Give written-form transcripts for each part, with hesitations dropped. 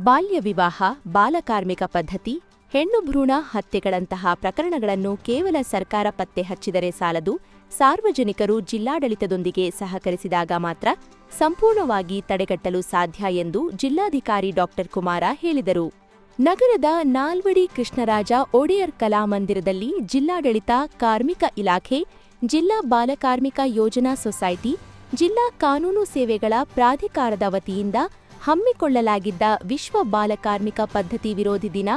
ಬಾಲ್ಯ ವಿವಾಹ, ಬಾಲಕಾರ್ಮಿಕ ಪದ್ಧತಿ, ಹೆಣ್ಣು ಭ್ರೂಣ ಹತ್ಯೆಗಳಂತಹ ಪ್ರಕರಣಗಳನ್ನು ಕೇವಲ ಸರ್ಕಾರ ಪತ್ತೆ ಹಚ್ಚಿದರೆ ಸಾಲದು, ಸಾರ್ವಜನಿಕರು ಜಿಲ್ಲಾಡಳಿತದೊಂದಿಗೆ ಸಹಕರಿಸಿದಾಗ ಮಾತ್ರ ಸಂಪೂರ್ಣವಾಗಿ ತಡೆಗಟ್ಟಲು ಸಾಧ್ಯ ಎಂದು ಜಿಲ್ಲಾಧಿಕಾರಿ ಡಾ ಕುಮಾರ ಹೇಳಿದರು. ನಗರದ ನಾಲ್ವಡಿ ಕೃಷ್ಣರಾಜ ಒಡೆಯರ್ ಕಲಾಮಂದಿರದಲ್ಲಿ ಜಿಲ್ಲಾಡಳಿತ, ಕಾರ್ಮಿಕ ಇಲಾಖೆ, ಜಿಲ್ಲಾ ಬಾಲಕಾರ್ಮಿಕ ಯೋಜನಾ ಸೊಸೈಟಿ, ಜಿಲ್ಲಾ ಕಾನೂನು ಸೇವೆಗಳ ಪ್ರಾಧಿಕಾರದ ವತಿಯಿಂದ ಹಮ್ಮಿಕೊಳ್ಳಲಾಗಿದ್ದ ವಿಶ್ವ ಬಾಲಕಾರ್ಮಿಕ ಪದ್ಧತಿ ವಿರೋಧಿ ದಿನ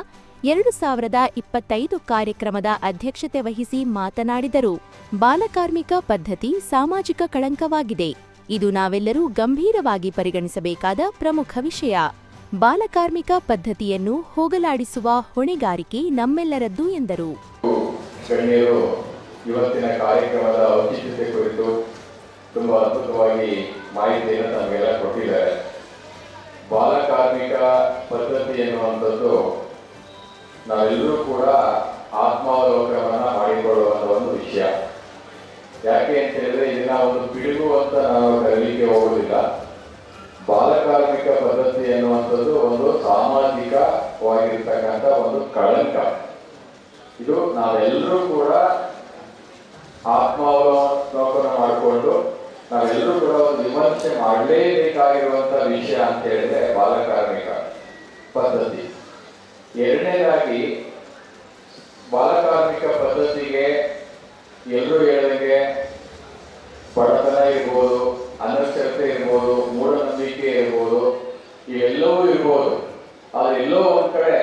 2025 ಕಾರ್ಯಕ್ರಮದ ಅಧ್ಯಕ್ಷತೆ ವಹಿಸಿ ಮಾತನಾಡಿದರು. ಬಾಲಕಾರ್ಮಿಕ ಪದ್ಧತಿ ಸಾಮಾಜಿಕ ಕಳಂಕವಾಗಿದೆ. ಇದು ನಾವೆಲ್ಲರೂ ಗಂಭೀರವಾಗಿ ಪರಿಗಣಿಸಬೇಕಾದ ಪ್ರಮುಖ ವಿಷಯ. ಬಾಲಕಾರ್ಮಿಕ ಪದ್ಧತಿಯನ್ನು ಹೋಗಲಾಡಿಸುವ ಹೊಣೆಗಾರಿಕೆ ನಮ್ಮೆಲ್ಲರದ್ದು ಎಂದರು. ಇವತ್ತಿನ ಕಾರ್ಯಕ್ರಮದ ಔಚಿತ್ಯತೆ ಕುರಿತು ತುಂಬಾ ಅದ್ಭುತವಾಗಿ ಮಾಹಿತಿಯನ್ನು ನಮಗೆಲ್ಲ ಕೊಟ್ಟಿದ್ದಾರೆ. ಬಾಲಕಾರ್ಮಿಕ ಪದ್ಧತಿ ಎನ್ನುವಂಥದ್ದು ನಾವೆಲ್ಲರೂ ಕೂಡ ಆತ್ಮಾವಲೋಕನವನ್ನ ಮಾಡಿಕೊಳ್ಳುವಂಥ ಒಂದು ವಿಷಯ. ಯಾಕೆ ಅಂತ ಹೇಳಿದ್ರೆ ಇದನ್ನ ಒಂದು ಪಿಡುಗು ಅಂತ ನಾವು ಕರೀಲಿಕ್ಕೆ ಹೋಗುವುದಿಲ್ಲ. ಬಾಲಕಾರ್ಮಿಕ ಪದ್ಧತಿ ಎನ್ನುವಂಥದ್ದು ಒಂದು ಸಾಮಾಜಿಕವಾಗಿರ್ತಕ್ಕಂಥ ಒಂದು ಕಳಂಕ. ಇದು ನಾವೆಲ್ಲರೂ ಕೂಡ ಆತ್ಮಾವಲೋಕನ ಮಾಡಿಕೊಂಡು ನಾವೆಲ್ಲರೂ ಕೂಡ ಒಂದು ವಿಮರ್ಶೆ ಮಾಡಲೇಬೇಕಾಗಿರುವಂತಹ ವಿಷಯ ಅಂತ ಹೇಳಿದ್ರೆ ಬಾಲಕಾರ್ಮಿಕ ಪದ್ಧತಿ. ಎರಡನೇದಾಗಿ, ಬಾಲಕಾರ್ಮಿಕ ಪದ್ಧತಿಗೆ ಎಲ್ಲರೂ ಹೇಳಿದಂಗೆ ಬಡತನ ಇರ್ಬೋದು, ಅನಕ್ಷರತೆ ಇರ್ಬೋದು, ಮೂಢನಂಬಿಕೆ ಇರ್ಬೋದು, ಇವೆಲ್ಲವೂ ಇರ್ಬೋದು. ಆದ್ರೆ ಎಲ್ಲೋ ಒಂದ್ ಕಡೆ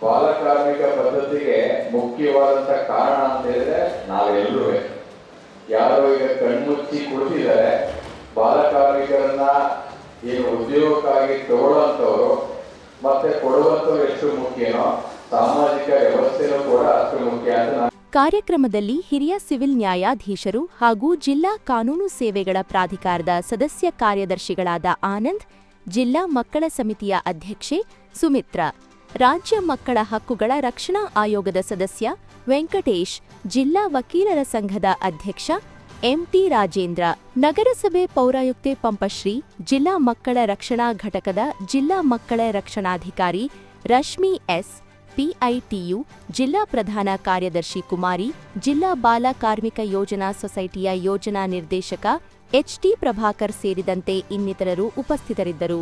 ಬಾಲಕಾರ್ಮಿಕ ಪದ್ಧತಿಗೆ ಮುಖ್ಯವಾದಂತ ಕಾರಣ ಅಂತ ಹೇಳಿದ್ರೆ ನಾವೆಲ್ಲರೂ ಯಾರೋ ಈಗ ಕಣ್ಮುಚ್ಚಿ ಕುಳಿತಿದ್ದಾರೆ. ಬಾಲಕಾರ್ಮಿಕರನ್ನ ಏನು ಉದ್ಯೋಗಕ್ಕಾಗಿ ತಗೊಳ್ಳುವಂಥವ್ರು ಮತ್ತೆ ಕೊಡುವಂಥವ್ರು ಎಷ್ಟು ಮುಖ್ಯನೋ ಸಾಮಾಜಿಕ ವ್ಯವಸ್ಥೆನೂ ಕೂಡ ಅಷ್ಟು ಮುಖ್ಯ ಅಂತ. ಕಾರ್ಯಕ್ರಮದಲ್ಲಿ ಹಿರಿಯ ಸಿವಿಲ್ ನ್ಯಾಯಾಧೀಶರು ಹಾಗೂ ಜಿಲ್ಲಾ ಕಾನೂನು ಸೇವೆಗಳ ಪ್ರಾಧಿಕಾರದ ಸದಸ್ಯ ಕಾರ್ಯದರ್ಶಿಗಳಾದ ಆನಂದ್, ಜಿಲ್ಲಾ ಮಕ್ಕಳ ಸಮಿತಿಯ ಅಧ್ಯಕ್ಷೆ ಸುಮಿತ್ರಾ, ರಾಜ್ಯ ಮಕ್ಕಳ ಹಕ್ಕುಗಳ ರಕ್ಷಣಾ ಆಯೋಗದ ಸದಸ್ಯ ವೆಂಕಟೇಶ್, ಜಿಲ್ಲಾ ವಕೀಲರ ಸಂಘದ ಅಧ್ಯಕ್ಷ ಎಂಟಿ ರಾಜೇಂದ್ರ, ನಗರಸಭೆ ಪೌರಾಯುಕ್ತೆ ಪಂಪಶ್ರೀ, ಜಿಲ್ಲಾ ಮಕ್ಕಳ ರಕ್ಷಣಾ ಘಟಕದ ಜಿಲ್ಲಾ ಮಕ್ಕಳ ರಕ್ಷಣಾಧಿಕಾರಿ ರಶ್ಮಿ ಎಸ್, ಪಿಐಟಿಯು ಜಿಲ್ಲಾ ಪ್ರಧಾನ ಕಾರ್ಯದರ್ಶಿ ಕುಮಾರಿ, ಜಿಲ್ಲಾ ಬಾಲ ಕಾರ್ಮಿಕ ಯೋಜನಾ ಸೊಸೈಟಿಯ ಯೋಜನಾ ನಿರ್ದೇಶಕ ಎಚ್ಟಿ ಪ್ರಭಾಕರ್ ಸೇರಿದಂತೆ ಇನ್ನಿತರರು ಉಪಸ್ಥಿತರಿದ್ದರು.